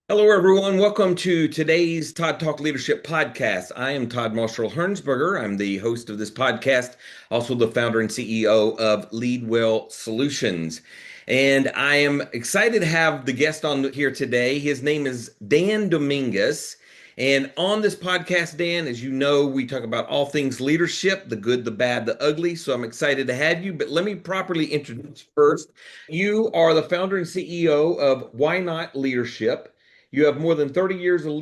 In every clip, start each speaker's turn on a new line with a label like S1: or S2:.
S1: Hello, everyone. Welcome to today's Todd Talk Leadership Podcast. I am Todd Marshall Hearnsberger. I'm the host of this podcast, also the founder and CEO of Leadwell Solutions. And I am excited to have the guest on here today. His name is Dan Dominguez. And on this podcast, Dan, as you know, we talk about all things leadership, the good, the bad, the ugly. So I'm excited to have you. But let me properly introduce you first. You are the founder and CEO of Why Not Leadership. You have more than 30 years of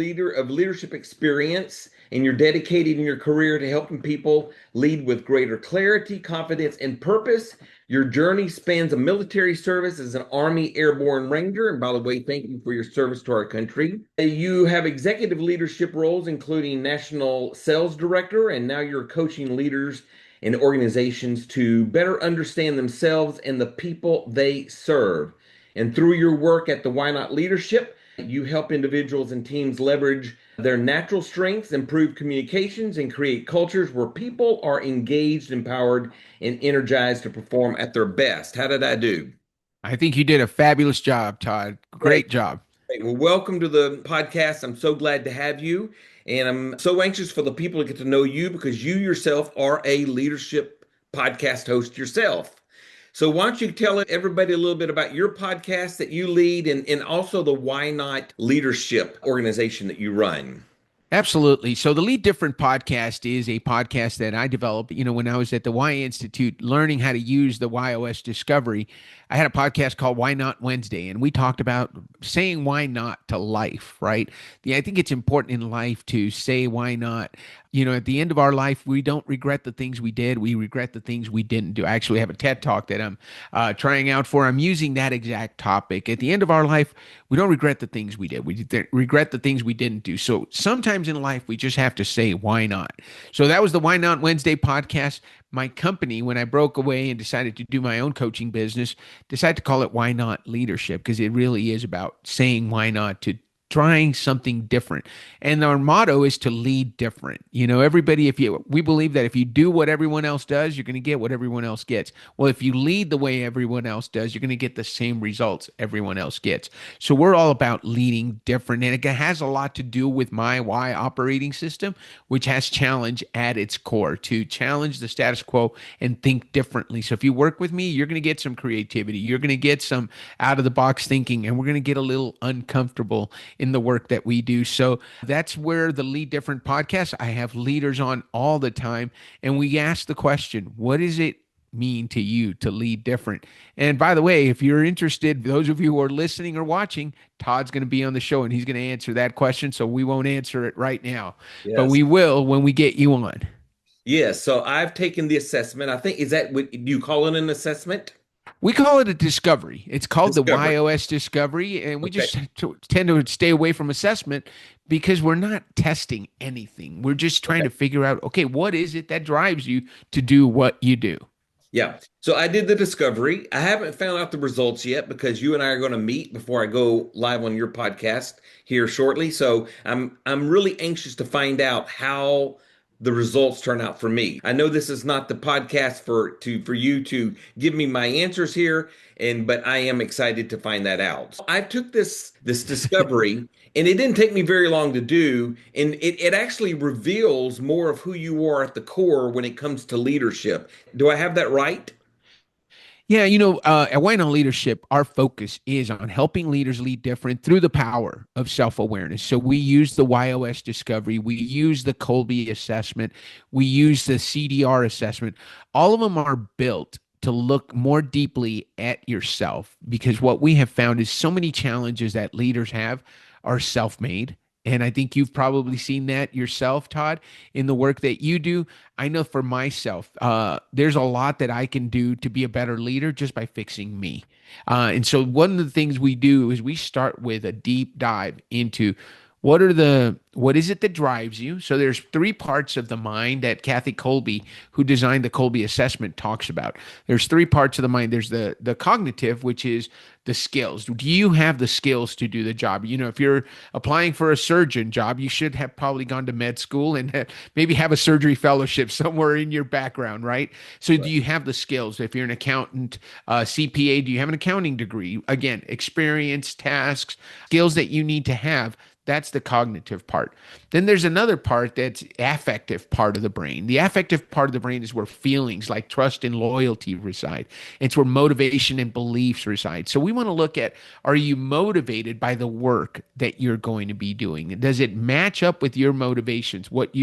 S1: leadership experience, and you're dedicated in your career to helping people lead with greater clarity, confidence, and purpose. Your journey spans a military service as an Army Airborne Ranger. And by the way, thank you for your service to our country. You have executive leadership roles, including National Sales Director, and now you're coaching leaders and organizations to better understand themselves and the people they serve. And through your work at the Why Not Leadership, you help individuals and teams leverage their natural strengths, improve communications, and create cultures where people are engaged, empowered, and energized to perform at their best. How did I do?
S2: I think you did a fabulous job, Todd.
S1: Great.
S2: Great job.
S1: Great. Well, welcome to the podcast. I'm so glad to have you. And I'm so anxious for the people to get to know you because you yourself are a leadership podcast host yourself. So why don't you tell everybody a little bit about your podcast that you lead and also the Why Not Leadership organization that you run?
S2: Absolutely. So the Lead Different podcast is a podcast that I developed, when I was at the Y Institute learning how to use the YOS Discovery. I had a podcast called Why Not Wednesday, and we talked about saying why not to life, right? I think it's important in life to say why not. At the end of our life, we don't regret the things we did. We regret the things we didn't do. I actually have a TED talk that I'm trying out for. I'm using that exact topic. At the end of our life, we don't regret the things we did. We regret the things we didn't do. So sometimes in life, we just have to say, why not? So that was the Why Not Wednesday podcast. My company, when I broke away and decided to do my own coaching business, decided to call it Why Not Leadership because it really is about saying why not to trying something different. And our motto is to lead different. Everybody, we believe that if you do what everyone else does, you're going to get what everyone else gets. Well, if you lead the way everyone else does, you're going to get the same results everyone else gets. So we're all about leading different. And it has a lot to do with my why operating system, which has challenge at its core to challenge the status quo and think differently. So if you work with me, you're going to get some creativity. You're going to get some out of the box thinking, and we're going to get a little uncomfortable in the work that we do. So that's where the Lead Different podcast, I have leaders on all the time, and we ask the question, what does it mean to you to lead different? And by the way, if you're interested, those of you who are listening or watching, Todd's going to be on the show and he's going to answer that question. So we won't answer it right now, but
S1: Yes.
S2: we will when we get you on.
S1: Yes. So I've taken the assessment. I think, is that what you call it, an assessment?
S2: We call it a discovery. It's called the
S1: Discovery.
S2: YOS discovery. And we
S1: Okay.
S2: just tend to stay away from assessment because we're not testing anything. We're just trying
S1: Okay.
S2: to figure out, okay, what is it that drives you to do what you do?
S1: Yeah. So I did the discovery. I haven't found out the results yet because you and I are going to meet before I go live on your podcast here shortly. So I'm really anxious to find out how the results turn out for me. I know this is not the podcast for you to give me my answers here, but I am excited to find that out. I took this discovery and it didn't take me very long to do, and it actually reveals more of who you are at the core when it comes to leadership. Do I have that right?
S2: Yeah, at Wine on Leadership, our focus is on helping leaders lead different through the power of self awareness. So we use the YOS discovery, we use the Colby assessment, we use the CDR assessment. All of them are built to look more deeply at yourself because what we have found is so many challenges that leaders have are self made. And I think you've probably seen that yourself, Todd, in the work that you do. I know for myself, there's a lot that I can do to be a better leader just by fixing me. And so one of the things we do is we start with a deep dive into What is it that drives you? So there's three parts of the mind that Kathy Kolbe, who designed the Kolbe assessment, talks about. There's three parts of the mind. There's the cognitive, which is the skills. Do you have the skills to do the job? If you're applying for a surgeon job, you should have probably gone to med school and maybe have a surgery fellowship somewhere in your background, right? So do you have the skills? If you're an accountant, CPA, do you have an accounting degree? Again, experience, tasks, skills that you need to have. That's the cognitive part. Then there's another part that's affective part of the brain. The affective part of the brain is where feelings like trust and loyalty reside. It's where motivation and beliefs reside. So we want to look at, are you motivated by the work that you're going to be doing? Does it match up with your motivations? What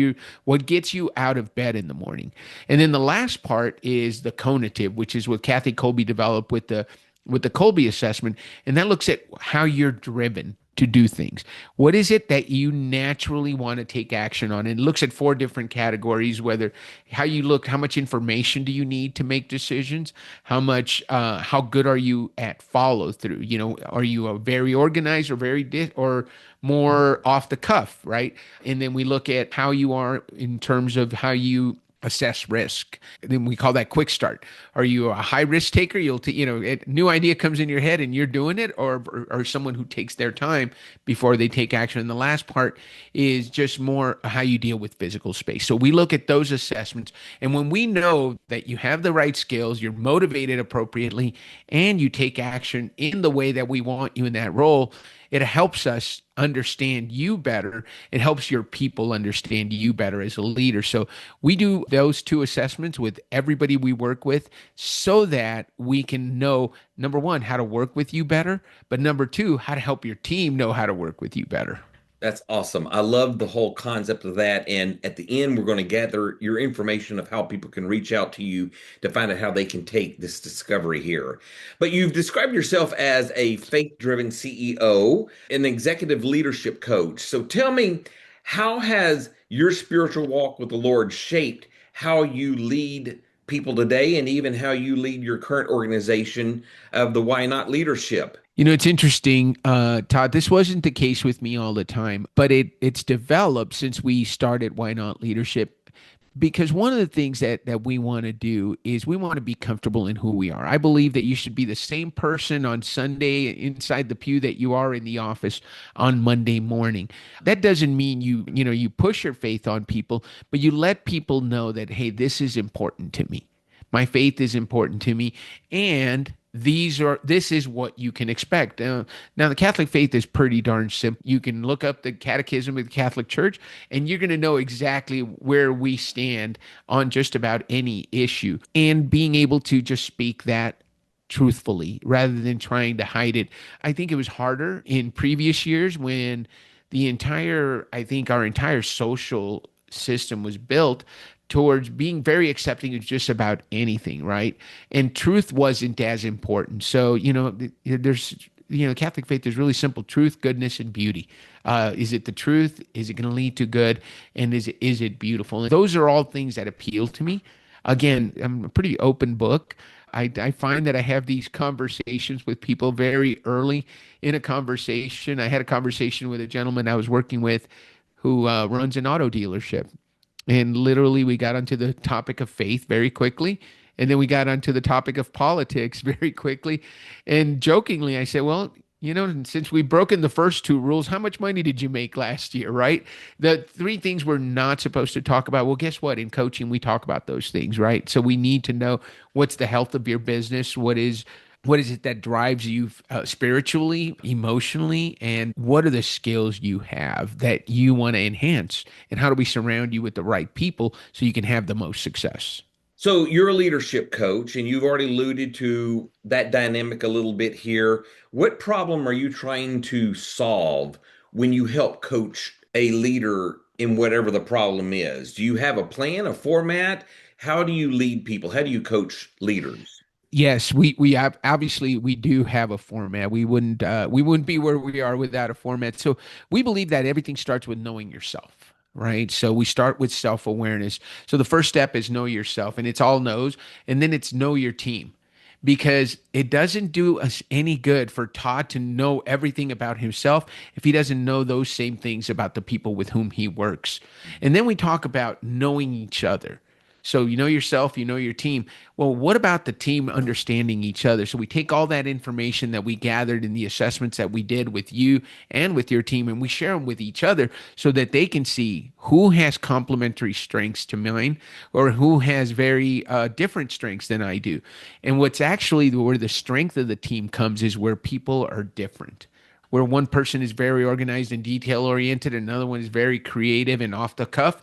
S2: gets you out of bed in the morning? And then the last part is the conative, which is what Kathy Kolbe developed with the Kolbe assessment, and that looks at how you're driven to do things. What is it that you naturally want to take action on? And it looks at four different categories, whether how you look, how much information do you need to make decisions? How good are you at follow through? Are you a very organized or or more off the cuff, right? And then we look at how you are in terms of how you assess risk. Then we call that quick start. Are you a high risk taker? A new idea comes in your head and you're doing it, or someone who takes their time before they take action. And the last part is just more how you deal with physical space. So we look at those assessments. And when we know that you have the right skills, you're motivated appropriately, and you take action in the way that we want you in that role, it helps us understand you better. It helps your people understand you better as a leader. So we do those two assessments with everybody we work with so that we can know, number one, how to work with you better, but number two, how to help your team know how to work with you better.
S1: That's awesome. I love the whole concept of that. And at the end, we're going to gather your information of how people can reach out to you to find out how they can take this discovery here. But you've described yourself as a faith-driven CEO, an executive leadership coach. So tell me, how has your spiritual walk with the Lord shaped how you lead people today and even how you lead your current organization of the Why Not Leadership?
S2: It's interesting, Todd. This wasn't the case with me all the time, but it's developed since we started Why Not Leadership. Because one of the things that we want to do is we want to be comfortable in who we are. I believe that you should be the same person on Sunday inside the pew that you are in the office on Monday morning. That doesn't mean you push your faith on people, but you let people know that, hey, this is important to me. My faith is important to me, and this is what you can expect. Now, the Catholic faith is pretty darn simple. You can look up the Catechism of the Catholic Church, and you're going to know exactly where we stand on just about any issue. And being able to just speak that truthfully rather than trying to hide it. I think it was harder in previous years when our entire social system was built towards being very accepting of just about anything, right? And truth wasn't as important. So, Catholic faith is really simple: truth, goodness, and beauty. Is it the truth? Is it going to lead to good? And is it beautiful? And those are all things that appeal to me. Again, I'm a pretty open book. I find that I have these conversations with people very early in a conversation. I had a conversation with a gentleman I was working with who runs an auto dealership. And literally, we got onto the topic of faith very quickly. And then we got onto the topic of politics very quickly. And jokingly, I said, well, since we've broken the first two rules, how much money did you make last year, right? The three things we're not supposed to talk about. Well, guess what? In coaching, we talk about those things, right? So we need to know what's the health of your business, what is it that drives you spiritually, emotionally, and what are the skills you have that you want to enhance? And how do we surround you with the right people so you can have the most success?
S1: So you're a leadership coach, and you've already alluded to that dynamic a little bit here. What problem are you trying to solve when you help coach a leader in whatever the problem is? Do you have a plan, a format? How do you lead people? How do you coach leaders?
S2: Yes, we have, obviously we do have a format. We wouldn't be where we are without a format. So we believe that everything starts with knowing yourself, right? So we start with self-awareness. So the first step is know yourself, and it's all knows, and then it's know your team. because it doesn't do us any good for Todd to know everything about himself if he doesn't know those same things about the people with whom he works. And then we talk about knowing each other. So you know yourself, you know your team. Well, what about the team understanding each other? So we take all that information that we gathered in the assessments that we did with you and with your team, and we share them with each other so that they can see who has complementary strengths to mine or who has very different strengths than I do. And what's actually where the strength of the team comes is where people are different, where one person is very organized and detail oriented, another one is very creative and off the cuff.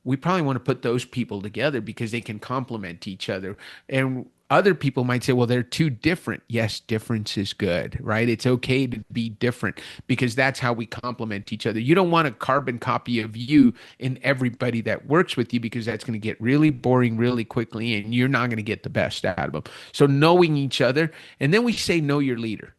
S2: We probably want to put those people together because they can complement each other. And other people might say, well, they're too different. Yes, difference is good, right? It's okay to be different because that's how we complement each other. You don't want a carbon copy of you in everybody that works with you because that's going to get really boring really quickly and you're not going to get the best out of them. So knowing each other, and then we say, know your leader.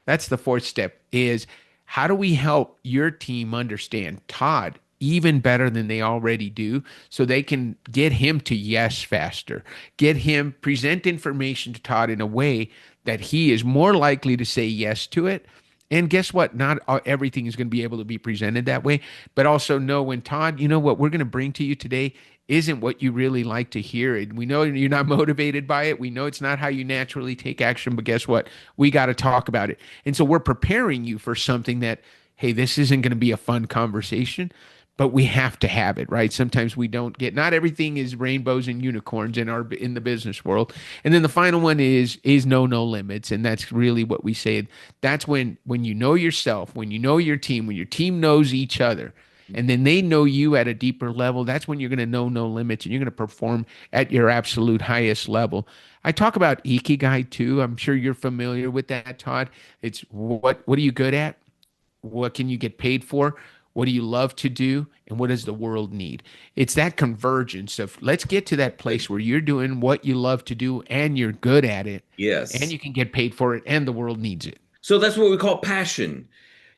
S2: That's the fourth step is how do we help your team understand Todd even better than they already do so they can get him to yes faster, get him present information to Todd in a way that he is more likely to say yes to it. And guess what? Not everything is going to be able to be presented that way, but also know when Todd, you know what we're going to bring to you today isn't what you really like to hear. And we know you're not motivated by it. We know it's not how you naturally take action, but guess what? We got to talk about it. And so we're preparing you for something that, hey, this isn't going to be a fun conversation, but we have to have it, right? Sometimes we don't get, not everything is rainbows and unicorns in the business world. And then the final one is no limits. And that's really what we say. That's when you know yourself, when you know your team, when your team knows each other, and then they know you at a deeper level, that's when you're going to know no limits and you're going to perform at your absolute highest level. I talk about Ikigai too. I'm sure you're familiar with that, Todd. It's what are you good at? What can you get paid for? What do you love to do? And what does the world need? It's that convergence of let's get to that place where you're doing what you love to do and you're good at it. And
S1: Yes.
S2: you can get paid for it and the world needs it.
S1: So that's what we call passion.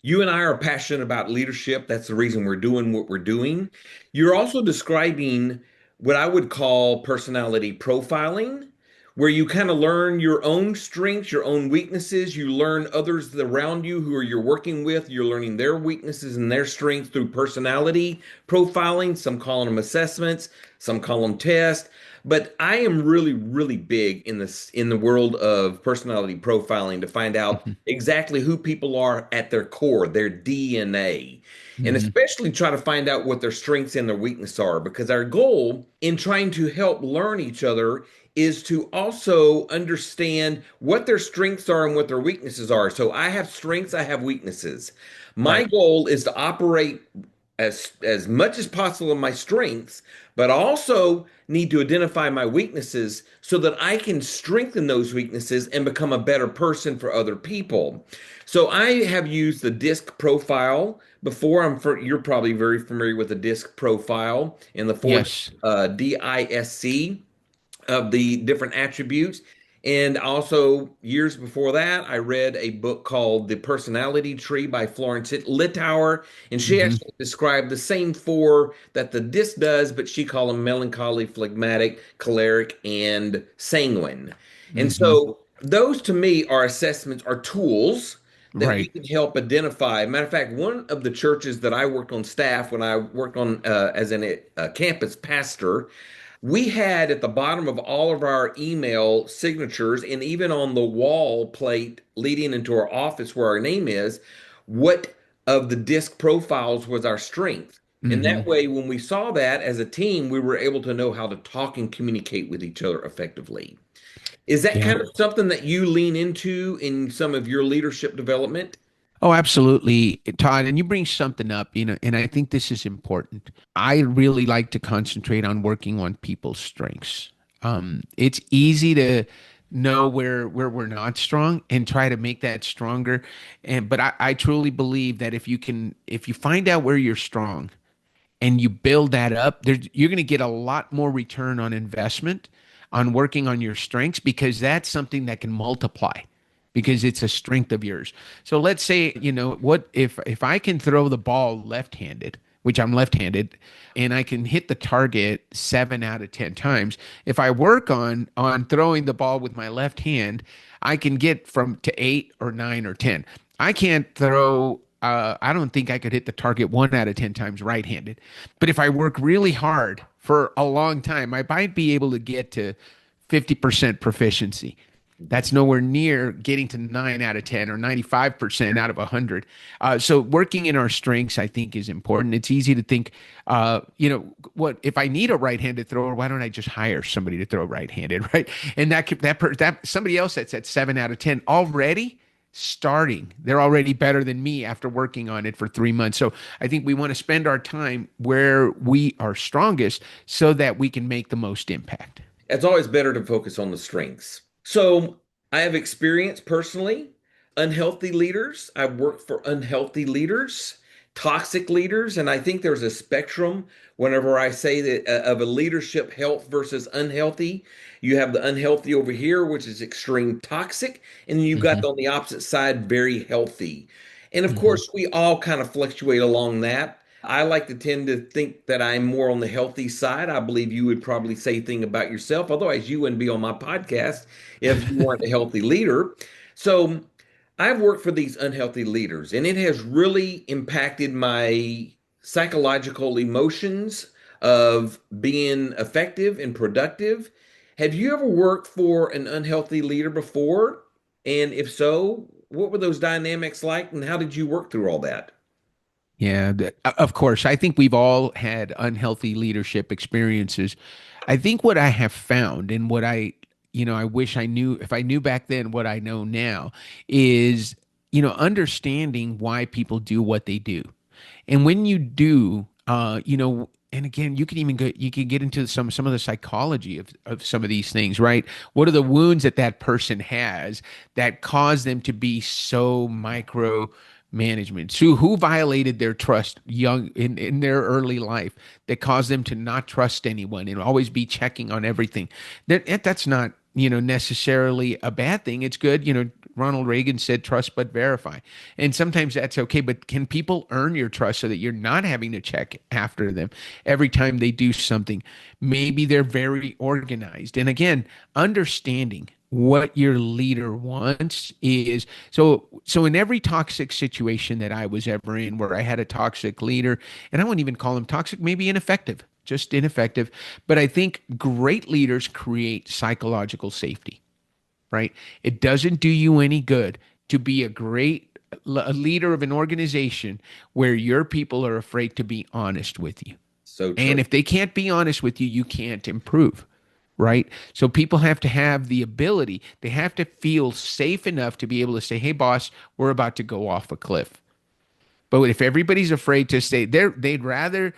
S1: You and I are passionate about leadership. That's the reason we're doing what we're doing. You're also describing what I would call personality profiling, where you kind of learn your own strengths, your own weaknesses. You learn others around you who are you're working with. You're learning their weaknesses and their strengths through personality profiling. Some call them assessments, some call them tests. But I am really, really big in the world of personality profiling to find out exactly who people are at their core, their DNA, and
S2: Mhm.
S1: especially try to find out what their strengths and their weaknesses are. Because our goal in trying to help learn each other is to also understand what their strengths are and what their weaknesses are. So I have strengths, I have weaknesses. My
S2: Right.
S1: goal is to operate as much as possible in my strengths, but also need to identify my weaknesses so that I can strengthen those weaknesses and become a better person for other people. So I have used the DISC profile before. You're probably very familiar with the DISC profile and the four
S2: Yes.
S1: DISC of the different attributes. And also, years before that, I read a book called The Personality Tree by Florence Littauer. And she
S2: Hmm.
S1: actually described the same four that the DISC does, but she called them melancholy, phlegmatic, choleric, and sanguine. And
S2: Hmm.
S1: so, those to me are assessments, are tools that we
S2: Right.
S1: can help identify. Matter of fact, one of the churches that I worked on staff when I worked on as a campus pastor, we had at the bottom of all of our email signatures and even on the wall plate leading into our office where our name is, what of the disc profiles was our strength. And
S2: Hmm.
S1: that way, when we saw that as a team, we were able to know how to talk and communicate with each other effectively. Is that
S2: Yeah.
S1: kind of something that you lean into in some of your leadership development?
S2: Oh, absolutely, Todd. And you bring something up, and I think this is important. I really like to concentrate on working on people's strengths. It's easy to know where we're not strong and try to make that stronger. But I truly believe that if you find out where you're strong and you build that up, you're going to get a lot more return on investment on working on your strengths because that's something that can multiply because it's a strength of yours. So let's say, what if I can throw the ball left-handed, which I'm left-handed, and I can hit the target 7 out of 10 times. If I work on throwing the ball with my left hand, I can get from to 8 or 9 or 10. I can't throw. I don't think I could hit the target 1 out of 10 times right-handed. But if I work really hard for a long time, I might be able to get to 50% proficiency. That's nowhere near getting to 9 out of 10 or 95% out of 100. So working in our strengths, I think, is important. It's easy to think, what if I need a right-handed thrower? Why don't I just hire somebody to throw right-handed, right? And that somebody else that's at 7 out of 10 already starting, they're already better than me after working on it for 3 months. So I think we want to spend our time where we are strongest so that we can make the most impact.
S1: It's always better to focus on the strengths. So I have experienced personally unhealthy leaders. I've worked for unhealthy leaders, toxic leaders, and I think there's a spectrum whenever I say that of a leadership health versus unhealthy. You have the unhealthy over here, which is extreme toxic, and then you've got on the opposite side, very healthy. And of course, we all kind of fluctuate along that. I like to tend to think that I'm more on the healthy side. I believe you would probably say a thing about yourself. Otherwise, you wouldn't be on my podcast if you weren't a healthy leader. So I've worked for these unhealthy leaders, and it has really impacted my psychological emotions of being effective and productive. Have you ever worked for an unhealthy leader before? And if so, what were those dynamics like, and how did you work through all that?
S2: Yeah, of course. I think we've all had unhealthy leadership experiences. I think what I have found and what I wish I knew, if I knew back then what I know now, is, understanding why people do what they do. And when you do, and again, you can get into some of the psychology of some of these things, right? What are the wounds that person has that cause them to be so micro management? So who violated their trust young in their early life that caused them to not trust anyone and always be checking on everything? That's not, necessarily a bad thing. It's good. Ronald Reagan said, trust but verify. And sometimes that's okay, but can people earn your trust so that you're not having to check after them every time they do something? Maybe they're very organized. And again, understanding what your leader wants is so in every toxic situation that I was ever in where I had a toxic leader, and I wouldn't even call him toxic, maybe ineffective, just ineffective. But I think great leaders create psychological safety, right? It doesn't do you any good to be a leader of an organization where your people are afraid to be honest with you.
S1: So true.
S2: And if they can't be honest with you, you can't improve, right? So people have to have the ability, they have to feel safe enough to be able to say, hey, boss, we're about to go off a cliff. But if everybody's afraid to stay there, they'd rather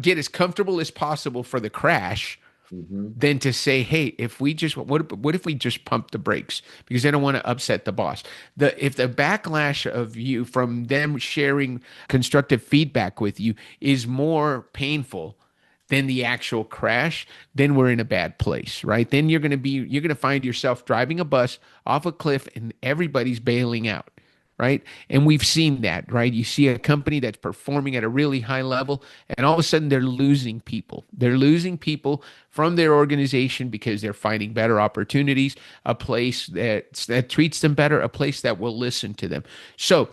S2: get as comfortable as possible for the crash than to say, hey, if we just what if we just pump the brakes because they don't want to upset the boss. If the backlash of you from them sharing constructive feedback with you is more painful than the actual crash, then we're in a bad place, right? Then you're going to find yourself driving a bus off a cliff and everybody's bailing out. Right. And we've seen that, right? You see a company that's performing at a really high level, and all of a sudden they're losing people. They're losing people from their organization because they're finding better opportunities, a place that treats them better, a place that will listen to them. So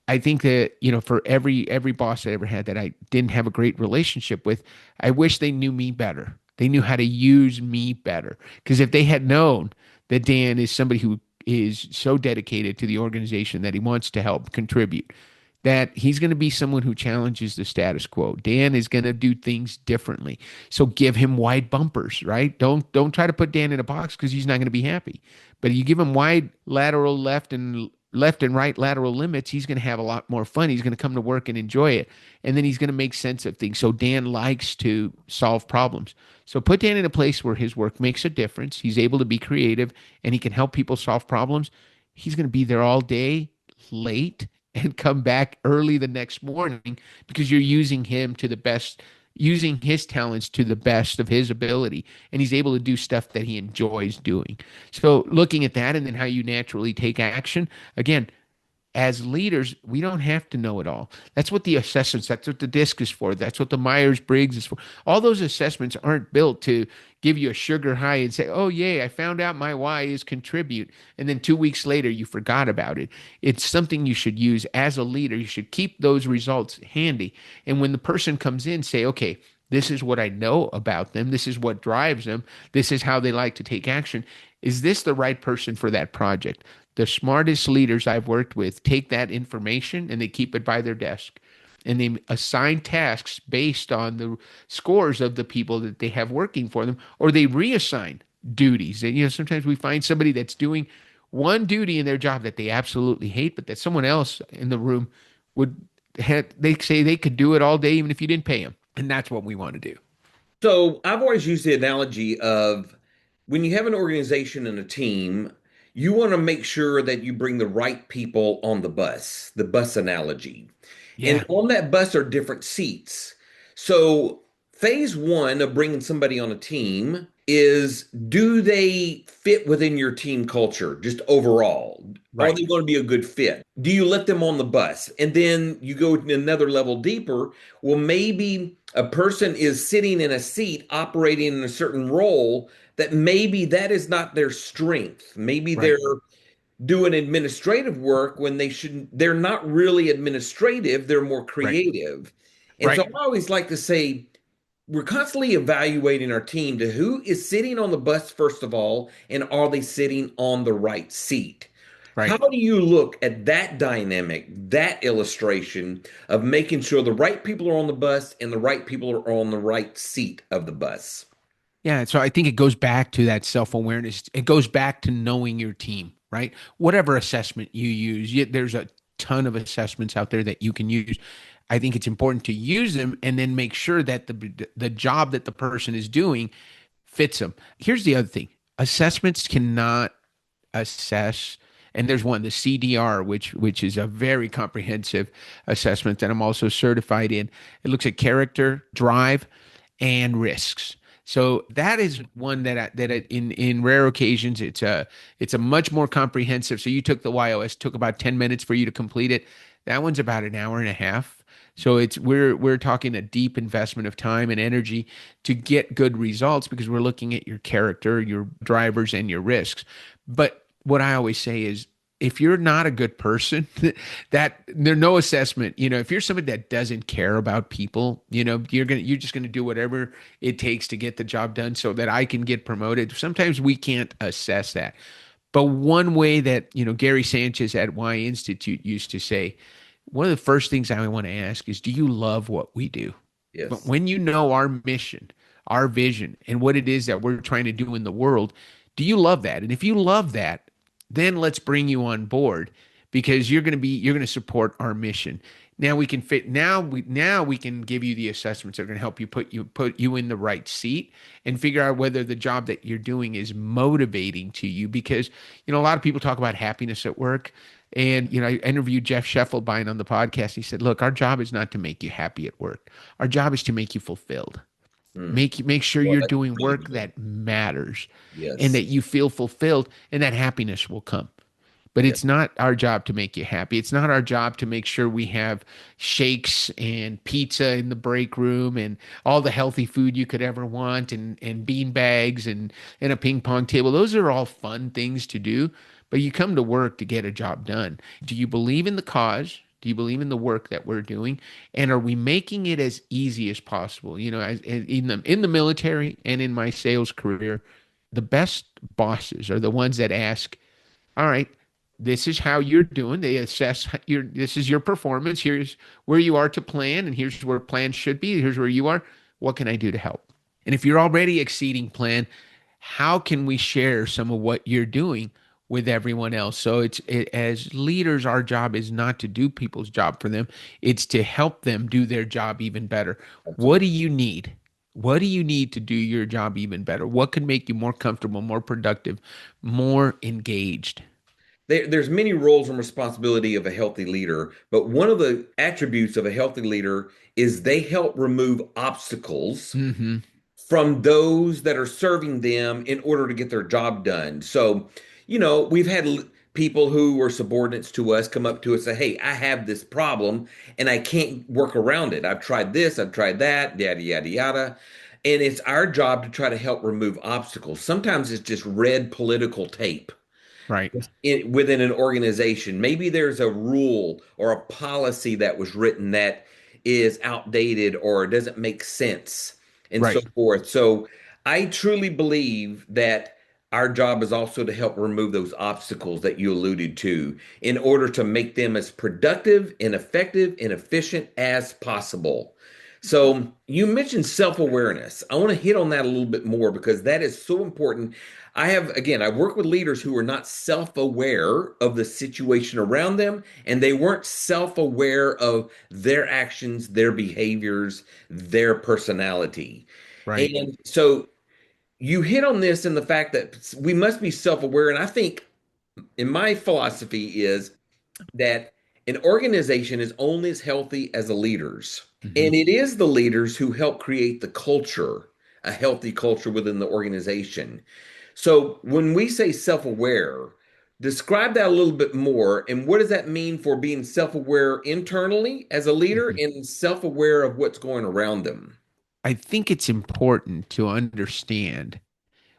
S2: I think that, for every boss I ever had that I didn't have a great relationship with, I wish they knew me better. They knew how to use me better. Because if they had known that Dan is somebody who is so dedicated to the organization that he wants to help contribute, that he's going to be someone who challenges the status quo. Dan is going to do things differently. So give him wide bumpers, right? Don't try to put Dan in a box because he's not going to be happy. But you give him wide lateral left and right lateral limits, he's going to have a lot more fun. He's going to come to work and enjoy it. And then he's going to make sense of things. So Dan likes to solve problems. So put Dan in a place where his work makes a difference. He's able to be creative and he can help people solve problems. He's going to be there all day, late, and come back early the next morning because you're using him to the best, using his talents to the best of his ability. And he's able to do stuff that he enjoys doing. So looking at that and then how you naturally take action, again, as leaders, we don't have to know it all. That's what the assessments, that's what the DISC is for. That's what the Myers-Briggs is for. All those assessments aren't built to give you a sugar high and say, oh, yay, I found out my why is contribute. And then 2 weeks later, you forgot about it. It's something you should use as a leader. You should keep those results handy. And when the person comes in, say, okay, this is what I know about them. This is what drives them. This is how they like to take action. Is this the right person for that project? The smartest leaders I've worked with take that information and they keep it by their desk. And they assign tasks based on the scores of the people that they have working for them, or they reassign duties. And, sometimes we find somebody that's doing one duty in their job that they absolutely hate, but that someone else in the room would have, they say they could do it all day, even if you didn't pay them. And that's what we want to do.
S1: So I've always used the analogy of when you have an organization and a team, you want to make sure that you bring the right people on the bus analogy. And
S2: Yeah,
S1: on that bus are different seats. So phase one of bringing somebody on a team is, do they fit within your team culture just overall? Are
S2: right,
S1: they going to be a good fit? Do you let them on the bus? And then you go another level deeper. Well, maybe a person is sitting in a seat operating in a certain role that maybe that is not their strength. Maybe they're
S2: right,
S1: doing administrative work when they're not really administrative, they're more
S2: right,
S1: creative. And so
S2: right,
S1: I always like to say we're constantly evaluating our team to who is sitting on the bus first of all, and are they sitting on the right seat. How
S2: right.
S1: do you look at that dynamic, that illustration of making sure the right people are on the bus and the right people are on the right seat of the bus?
S2: Yeah, so I think it goes back to that self-awareness. It goes back to knowing your team, right? Whatever assessment you use, there's a ton of assessments out there that you can use. I think it's important to use them and then make sure that the job that the person is doing fits them. Here's the other thing. Assessments cannot assess, and there's one, the CDR, which is a very comprehensive assessment that I'm also certified in. It looks at character, drive, and risks. So that is one in rare occasions it's a much more comprehensive. So you took the YOS, took about 10 minutes for you to complete it. That one's about an hour and a half. So we're talking a deep investment of time and energy to get good results because we're looking at your character, your drivers, and your risks. But what I always say is, if you're not a good person, that there's no assessment. If you're somebody that doesn't care about people, you're just gonna do whatever it takes to get the job done so that I can get promoted. Sometimes we can't assess that. But one way that, Gary Sanchez at Y Institute used to say, one of the first things I want to ask is, do you love what we do? But
S1: Yes.
S2: when you know our mission, our vision, and what it is that we're trying to do in the world, do you love that? And if you love that, then let's bring you on board because you're going to support our mission. Now we can fit. Now we can give you the assessments that are going to help you put you in the right seat and figure out whether the job that you're doing is motivating to you. Because a lot of people talk about happiness at work, and I interviewed Jeff Scheffelbein on the podcast. He said, "Look, our job is not to make you happy at work. Our job is to make you fulfilled.
S1: Hmm.
S2: Make sure
S1: Well,
S2: you're
S1: that's
S2: doing
S1: really
S2: work
S1: good.
S2: that matters, and
S1: Yes.
S2: that you feel fulfilled, and that happiness will come." But
S1: Yeah.
S2: it's not our job to make you happy. It's not our job to make sure we have shakes and pizza in the break room and all the healthy food you could ever want and bean bags and a ping pong table. Those are all fun things to do, but you come to work to get a job done. Do you believe in the cause? Do you believe in the work that we're doing? And are we making it as easy as possible? In the military and in my sales career, the best bosses are the ones that ask, all right, this is how you're doing. They assess this is your performance. Here's where you are to plan, and here's where plan should be. Here's where you are. What can I do to help? And if you're already exceeding plan, how can we share some of what you're doing with everyone else? So as leaders, our job is not to do people's job for them. It's to help them do their job even better. What
S1: Absolutely.
S2: do you need? What do you need to do your job even better? What can make you more comfortable, more productive, more engaged?
S1: There's many roles and responsibility of a healthy leader, but one of the attributes of a healthy leader is they help remove obstacles
S2: Hmm.
S1: from those that are serving them in order to get their job done. So, we've had people who were subordinates to us come up to us and say, hey, I have this problem and I can't work around it. I've tried this, I've tried that, yada, yada, yada. And it's our job to try to help remove obstacles. Sometimes it's just red political tape
S2: Right.
S1: within an organization. Maybe there's a rule or a policy that was written that is outdated or doesn't make sense and so
S2: Right.
S1: forth. So I truly believe that our job is also to help remove those obstacles that you alluded to in order to make them as productive and effective and efficient as possible. So you mentioned self-awareness. I want to hit on that a little bit more because that is so important. I work with leaders who are not self-aware of the situation around them, and they weren't self-aware of their actions, their behaviors, their personality.
S2: Right.
S1: And so you hit on this in the fact that we must be self-aware. And I think in my philosophy is that an organization is only as healthy as the leaders.
S2: Hmm.
S1: And it is the leaders who help create the culture, a healthy culture within the organization. So when we say self-aware, describe that a little bit more. And what does that mean for being self-aware internally as a leader
S2: Hmm.
S1: and self-aware of what's going around them?
S2: I think it's important to understand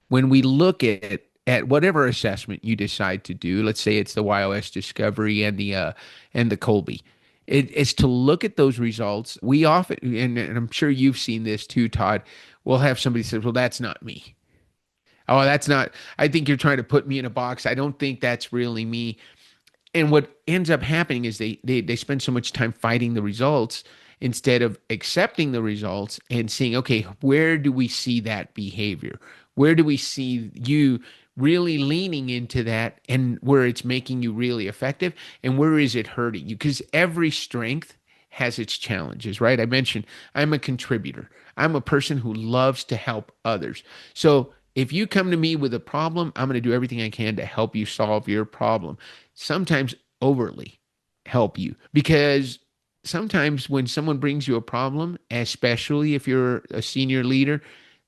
S2: when we look at whatever assessment you decide to do. Let's say it's the YOS Discovery and the Colby. It is to look at those results. We often, and I'm sure you've seen this too, Todd. We'll have somebody say, "Well, that's not me. Oh, that's not. I think you're trying to put me in a box. I don't think that's really me." And what ends up happening is they spend so much time fighting the results instead of accepting the results and seeing, okay, where do we see that behavior? Where do we see you really leaning into that and where it's making you really effective and where is it hurting you? Because every strength has its challenges, right? I mentioned I'm a contributor. I'm a person who loves to help others. So if you come to me with a problem, I'm going to do everything I can to help you solve your problem. Sometimes overly help you because sometimes when someone brings you a problem, especially if you're a senior leader,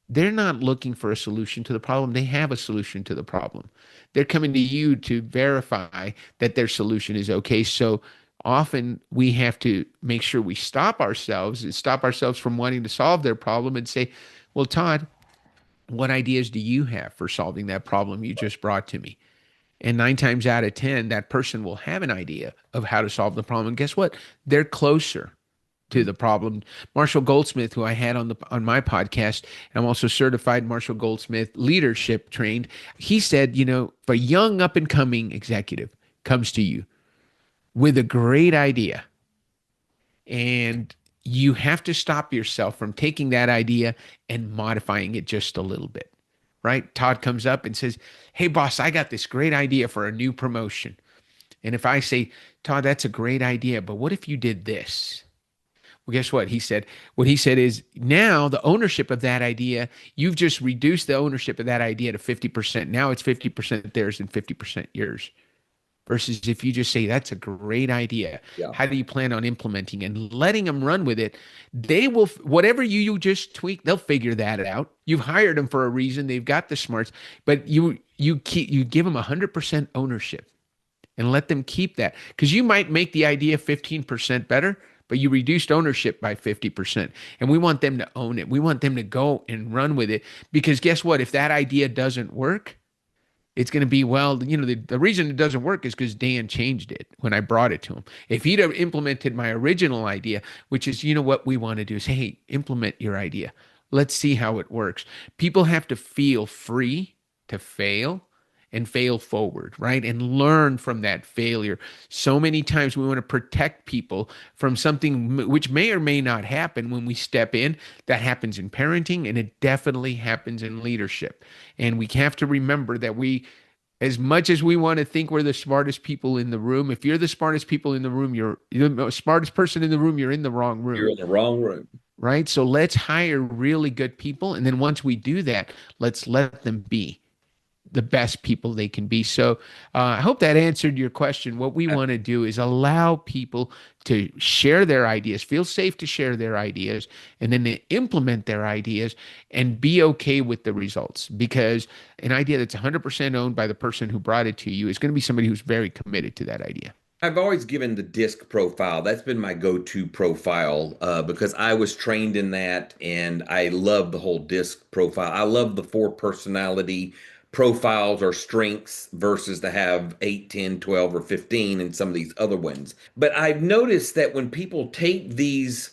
S2: they're not looking for a solution to the problem. They have a solution to the problem. They're coming to you to verify that their solution is okay. So often we have to make sure we stop ourselves from wanting to solve their problem and say, well, Todd, what ideas do you have for solving that problem you just brought to me? And 9 times out of 10, that person will have an idea of how to solve the problem. And guess what? They're closer to the problem. Marshall Goldsmith, who I had on my podcast, and I'm also certified Marshall Goldsmith leadership trained. He said, if a young up and coming executive comes to you with a great idea, and you have to stop yourself from taking that idea and modifying it just a little bit, right? Todd comes up and says, "Hey, boss, I got this great idea for a new promotion." And if I say, "Todd, that's a great idea, but what if you did this?" Well, guess what? What he said is now the ownership of that idea, you've just reduced the ownership of that idea to 50%. Now it's 50% theirs and 50% yours. Versus if you just say, that's a great idea.
S1: Yeah.
S2: How do you plan on implementing and letting them run with it? They will, whatever you just tweak, they'll figure that out. You've hired them for a reason. They've got the smarts, but you give them 100% ownership and let them keep that because you might make the idea 15% better, but you reduced ownership by 50%. And we want them to own it. We want them to go and run with it because guess what? If that idea doesn't work, it's going to be, well, the reason it doesn't work is because Dan changed it when I brought it to him. If he'd have implemented my original idea, which is, what we want to do is, hey, implement your idea. Let's see how it works. People have to feel free to fail and fail forward, right? And learn from that failure. So many times we want to protect people from something which may or may not happen when we step in. That happens in parenting and it definitely happens in leadership. And we have to remember that as much as we want to think we're the smartest people in the room, if you're the smartest people in the room, you're the smartest person in the room, you're in the wrong room.
S1: You're in the wrong room.
S2: Right? So let's hire really good people. And then once we do that, let's let them be. the best people they can be. So I hope that answered your question. What we want to do is allow people to share their ideas, feel safe to share their ideas, and then to implement their ideas and be okay with the results. Because an idea that's 100% owned by the person who brought it to you is going to be somebody who's very committed to that idea.
S1: I've always given the DISC profile. That's been my go-to profile because I was trained in that and I love the whole DISC profile. I love the four personality profiles or strengths versus to have 8, 10, 12, or 15 and some of these other ones. But I've noticed that when people take these,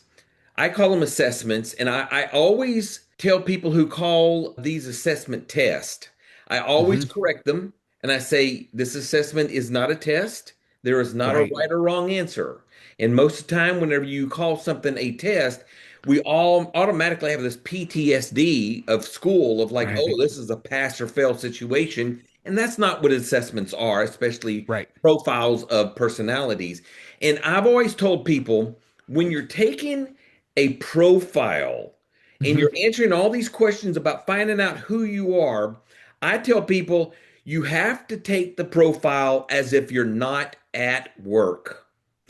S1: I call them assessments, and I always tell people who call these assessment tests, I always
S2: Hmm.
S1: correct them and I say, this assessment is not a test. There is not a
S2: Right.
S1: right or wrong answer. And most of the time, whenever you call something a test, we all automatically have this PTSD of school of like,
S2: Right.
S1: oh, this is a pass or fail situation. And that's not what assessments are, especially
S2: Right.
S1: profiles of personalities. And I've always told people when you're taking a profile and
S2: Hmm.
S1: you're answering all these questions about finding out who you are, I tell people you have to take the profile as if you're not at work.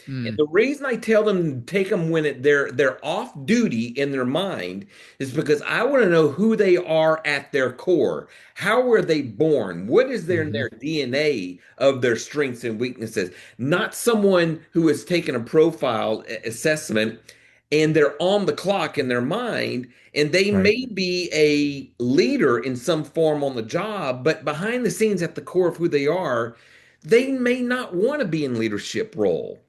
S1: And
S2: Mm.
S1: the reason I tell them to take them when they're off duty in their mind is because I want to know who they are at their core. How were they born? What is there in
S2: Hmm.
S1: their DNA of their strengths and weaknesses? Not someone who has taken a profile assessment and they're on the clock in their mind and they
S2: Right.
S1: may be a leader in some form on the job, but behind the scenes at the core of who they are, they may not want to be in leadership role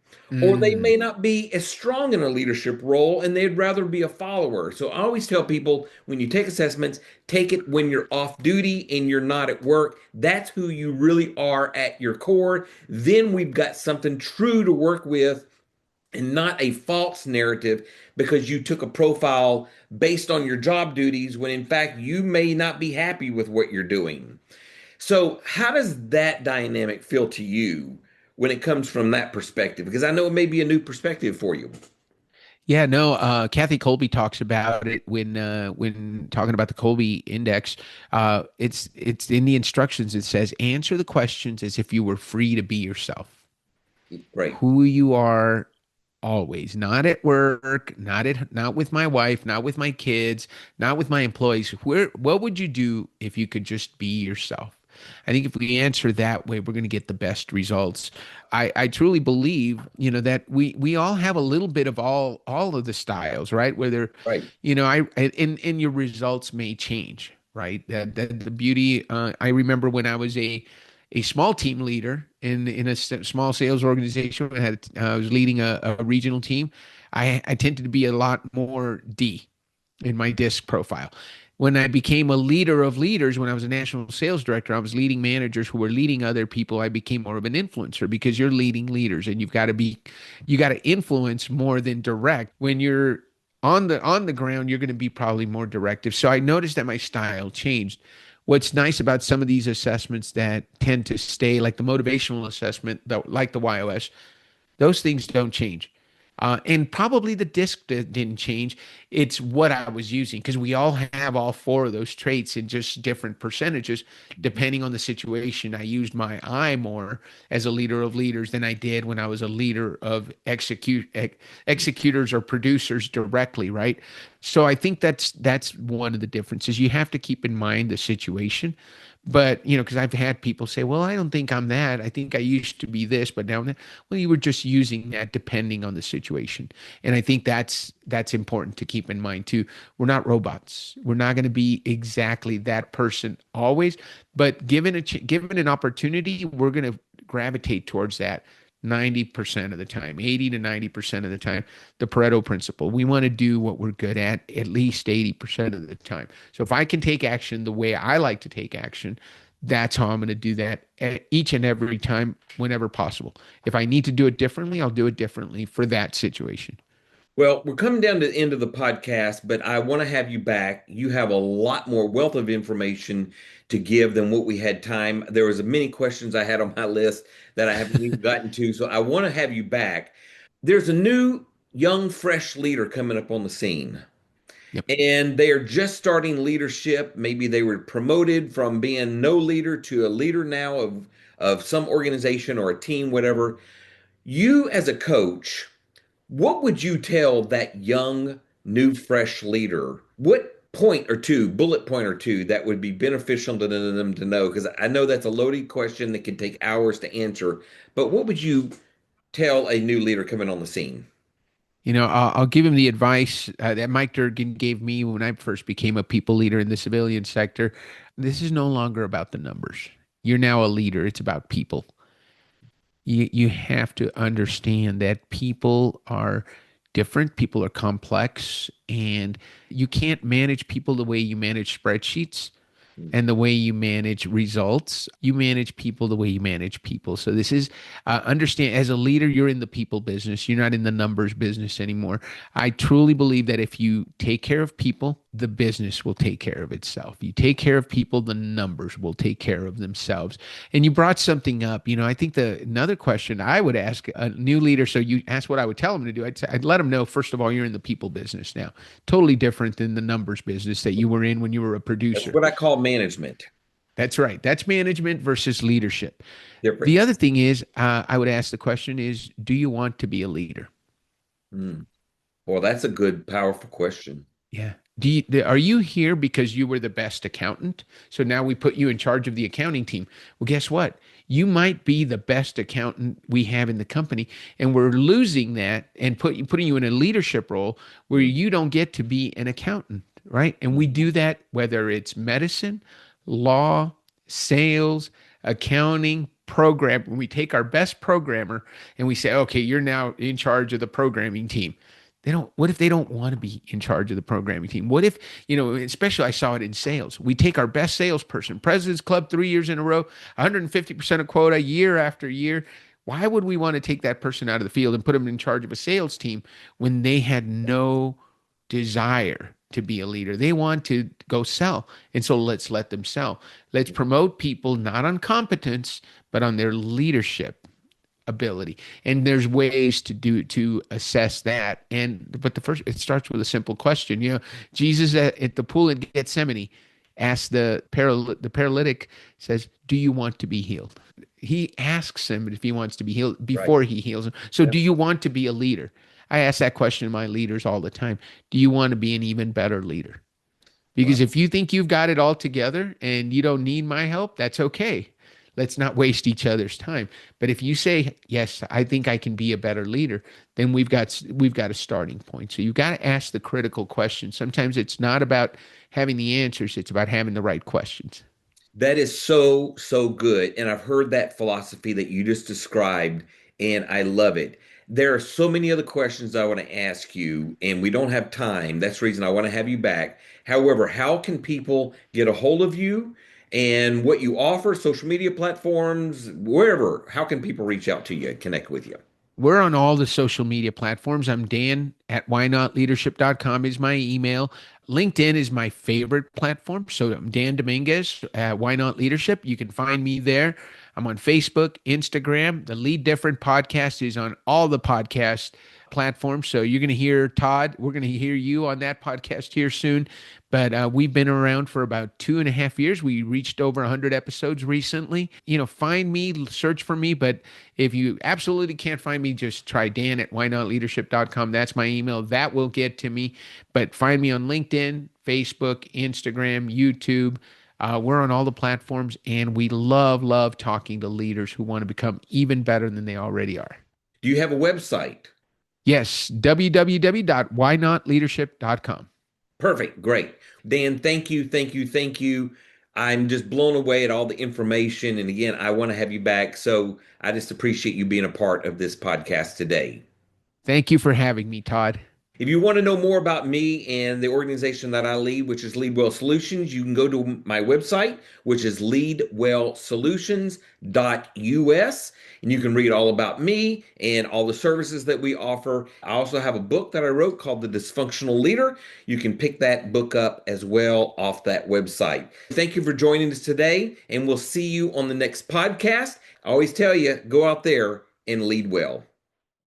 S1: or they
S2: Mm.
S1: may not be as strong in a leadership role and they'd rather be a follower. So I always tell people when you take assessments, take it when you're off duty and you're not at work. That's who you really are at your core. Then we've got something true to work with and not a false narrative because you took a profile based on your job duties when in fact you may not be happy with what you're doing. So, how does that dynamic feel to you when it comes from that perspective? Because I know it may be a new perspective for you.
S2: Yeah, no, Kathy Colby talks about it when talking about the Colby Index. It's in the instructions. It says answer the questions as if you were free to be yourself,
S1: Right.
S2: who you are always, not at work, not with my wife, not with my kids, not with my employees. What would you do if you could just be yourself? I think if we answer that way, we're going to get the best results. I truly believe, that we all have a little bit of all of the styles, right? Whether,
S1: Right.
S2: and your results may change, right? That the beauty. I remember when I was a small team leader in a small sales organization. I was leading a regional team. I tended to be a lot more D in my DISC profile. When I became a leader of leaders, when I was a national sales director, I was leading managers who were leading other people. I became more of an influencer because you're leading leaders and you got to influence more than direct. When you're on the ground, you're going to be probably more directive. So I noticed that my style changed. What's nice about some of these assessments that tend to stay, like the motivational assessment, like the YOS, those things don't change. And probably the disc didn't change. It's what I was using because we all have all four of those traits in just different percentages depending on the situation. I used my I more as a leader of leaders than I did when I was a leader of executors or producers directly, right? So I think that's one of the differences. You have to keep in mind the situation. But, because I've had people say, well, I don't think I'm that. I think I used to be this, but now I'm that. Well, you were just using that depending on the situation. And I think that's important to keep in mind too. We're not robots. We're not going to be exactly that person always, but given an opportunity, we're going to gravitate towards that 90% of the time, 80 to 90% of the time. The Pareto principle. We want to do what we're good at least 80% of the time. So if I can take action the way I like to take action, that's how I'm going to do that each and every time whenever possible. If I need to do it differently, I'll do it differently for that situation.
S1: Well, we're coming down to the end of the podcast, but I want to have you back. You have a lot more wealth of information to give than what we had time. There was many questions I had on my list that I haven't even gotten to, so I want to have you back. There's a new young, fresh leader coming up on the scene.
S2: Yep.
S1: and they are just starting leadership. Maybe they were promoted from being no leader to a leader now of some organization or a team, whatever. You as a coach, what would you tell that young, new, fresh leader? What point or two, bullet point or two, that would be beneficial to them to know? Because I know that's a loaded question that can take hours to answer. But what would you tell a new leader coming on the scene?
S2: I'll give him the advice that Mike Durgan gave me when I first became a people leader in the civilian sector. This is no longer about the numbers. You're now a leader. It's about people. You have to understand that people are different, people are complex, and you can't manage people the way you manage spreadsheets and the way you manage results. You manage people the way you manage people. So this is understand as a leader, you're in the people business. You're not in the numbers business anymore. I truly believe that if you take care of people, the business will take care of itself. You take care of people, the numbers will take care of themselves. And you brought something up. I think another question I would ask a new leader. So you asked what I would tell them to do. I'd let them know, first of all, you're in the people business now. Totally different than the numbers business that you were in when you were a
S1: That's
S2: producer.
S1: what I call management.
S2: That's right. That's management versus leadership. The
S1: Difference.
S2: other thing is, I would ask the question is, do you want to be a leader?
S1: Mm. Well, that's a good, powerful question.
S2: Yeah. Are you here because you were the best accountant? So now we put you in charge of the accounting team. Well, guess what? You might be the best accountant we have in the company, and we're losing that and putting you in a leadership role where
S1: Mm.
S2: you don't get to be an accountant, right? And we do that whether it's medicine, law, sales, accounting, program. When we take our best programmer and we say, okay, you're now in charge of the programming team. What if they don't want to be in charge of the programming team? What if, especially I saw it in sales. We take our best salesperson, President's Club 3 years in a row, 150% of quota year after year. Why would we want to take that person out of the field and put them in charge of a sales team when they had no desire to be a leader? They want to go sell. And so let's let them sell. Let's promote people not on competence, but on their leadership ability. And there's ways to assess that. But it starts with a simple question. Jesus at the pool in Gethsemane asked the paralytic, says, "Do you want to be healed?" He asks him if he wants to be healed
S1: Right.
S2: before he heals him. So
S1: Yep.
S2: do you want to be a leader? I ask that question to my leaders all the time. Do you want to be an even better leader?
S1: Wow.
S2: Because if you think you've got it all together and you don't need my help, that's okay. Let's not waste each other's time. But if you say, yes, I think I can be a better leader, then we've got a starting point. So you've got to ask the critical questions. Sometimes it's not about having the answers, it's about having the right questions.
S1: That is so, so good. And I've heard that philosophy that you just described, and I love it. There are so many other questions I want to ask you, and we don't have time. That's the reason I want to have you back. However, how can people get a hold of you and what you offer, social media platforms, wherever? How can people reach out to you, connect with you?
S2: We're on all the social media platforms. I'm Dan at whynotleadership.com is my email. LinkedIn is my favorite platform. So I'm Dan Dominguez at Why Not Leadership. You can find me there. I'm on Facebook, Instagram. The Lead Different podcast is on all the podcast platforms. So you're going to hear Todd. We're going to hear you on that podcast here soon. But we've been around for about 2.5 years. We reached over 100 episodes recently. Find me, search for me. But if you absolutely can't find me, just try Dan at whynotleadership.com. That's my email. That will get to me. But find me on LinkedIn, Facebook, Instagram, YouTube. We're on all the platforms, and we love talking to leaders who want to become even better than they already are.
S1: Do you have a website?
S2: Yes, www.whynotleadership.com.
S1: Perfect. Great. Dan, thank you. Thank you. Thank you. I'm just blown away at all the information. And again, I want to have you back. So I just appreciate you being a part of this podcast today.
S2: Thank you for having me, Todd.
S1: If you want to know more about me and the organization that I lead, which is Lead Well Solutions, you can go to my website, which is leadwellsolutions.us, and you can read all about me and all the services that we offer. I also have a book that I wrote called The Dysfunctional Leader. You can pick that book up as well off that website. Thank you for joining us today, and we'll see you on the next podcast. I always tell you, go out there and lead well.